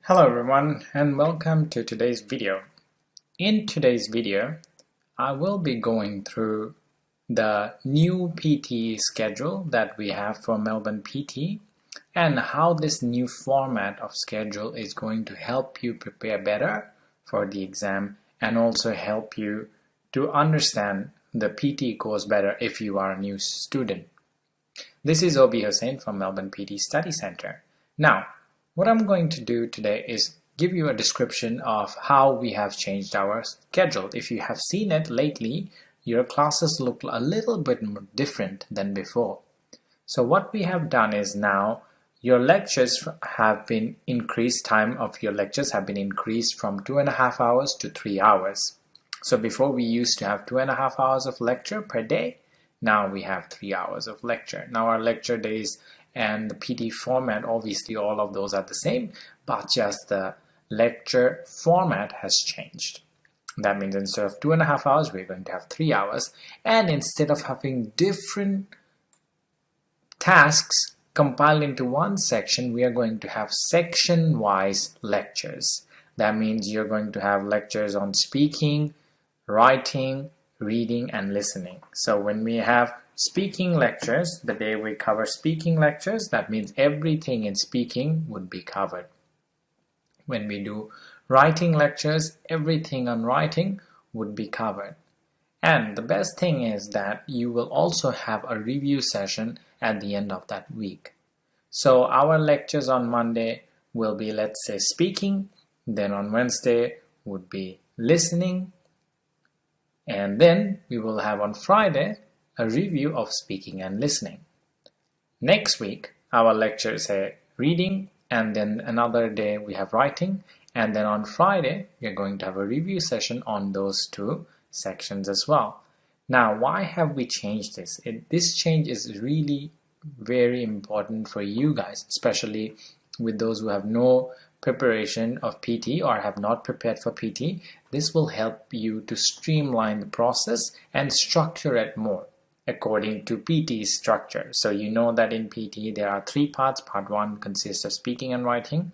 Hello everyone and welcome to today's video. In today's video, I will be going through the new PTE schedule that we have for Melbourne PTE and how this new format of schedule is going to help you prepare better for the exam and also help you to understand the PTE course better if you are a new student. This is Obi Hussain from Melbourne PTE Study Centre. Now, what I'm going to do today is give you a description of how we have changed our schedule. If you have seen it lately, your classes look a little bit more different than before. So what we have done is now your lectures have been increased, time of your lectures have been increased from 2.5 hours to 3 hours. So before we used to have 2.5 hours of lecture per day, now we have 3 hours of lecture. Now our lecture days and the PT format, obviously all of those are the same, but just the lecture format has changed. That means instead of 2.5 hours, we're going to have 3 hours. And instead of having different tasks compiled into one section, we are going to have section-wise lectures. That means you're going to have lectures on speaking, writing, reading, and listening. So when we have speaking lectures, the day we cover speaking lectures, that means everything in speaking would be covered. When we do writing lectures, everything on writing would be covered. And the best thing is that you will also have a review session at the end of that week. So our lectures on Monday will be, let's say, speaking, then on Wednesday would be listening, and then we will have on Friday a review of speaking and listening. Next week, our lectures are reading, and then another day we have writing, and then on Friday, we are going to have a review session on those two sections as well. Now, why have we changed this? This change is really very important for you guys, especially with those who have no preparation of PT or have not prepared for PT. This will help you to streamline the process and structure it more according to PT structure. So you know that in PT there are 3 parts. Part 1 consists of speaking and writing.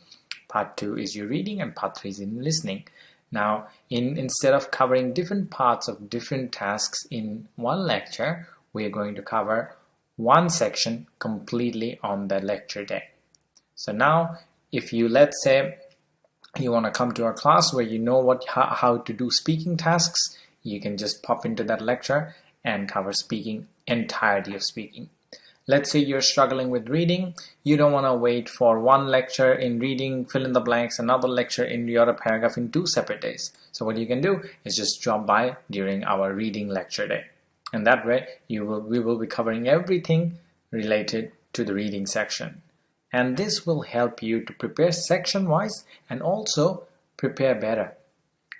Part 2 is your reading, and part 3 is in listening. Now, instead of covering different parts of different tasks in one lecture, we are going to cover one section completely on the lecture day. So now, if you, let's say, you want to come to a class where you know how to do speaking tasks, you can just pop into that lecture and cover speaking, entirety of speaking. Let's say you're struggling with reading, you don't want to wait for one lecture in reading, fill in the blanks, another lecture in your other paragraph in 2 separate days. So what you can do is just drop by during our reading lecture day. And that way we will be covering everything related to the reading section. And this will help you to prepare section-wise and also prepare better.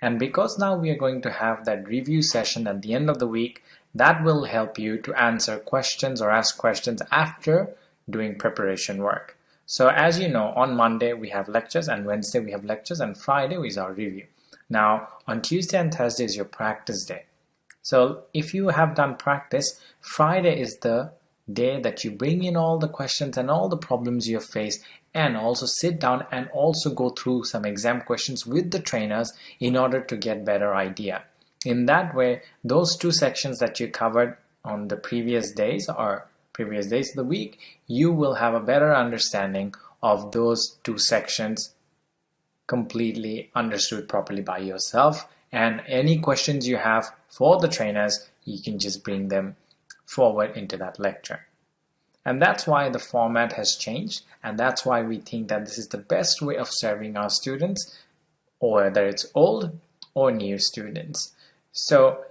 And because now we are going to have that review session at the end of the week, that will help you to answer questions or ask questions after doing preparation work. So as you know, on Monday we have lectures, and Wednesday we have lectures, and Friday is our review. Now on Tuesday and Thursday is your practice day. So if you have done practice, Friday is the day that you bring in all the questions and all the problems you have faced, and also sit down and also go through some exam questions with the trainers in order to get better idea. In that way, those 2 sections that you covered on the previous days or previous days of the week, you will have a better understanding of those 2 sections completely understood properly by yourself. And any questions you have for the trainers, you can just bring them forward into that lecture. And that's why the format has changed, and that's why we think that this is the best way of serving our students, or whether it's old or new students. So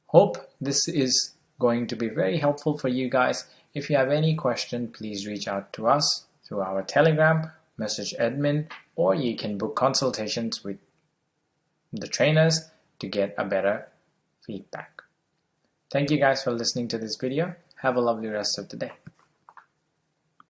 hope this is going to be very helpful for you guys. If you have any question, please reach out to us through our Telegram, message admin, or you can book consultations with the trainers to get a better feedback. Thank you guys for listening to this video. Have a lovely rest of the day.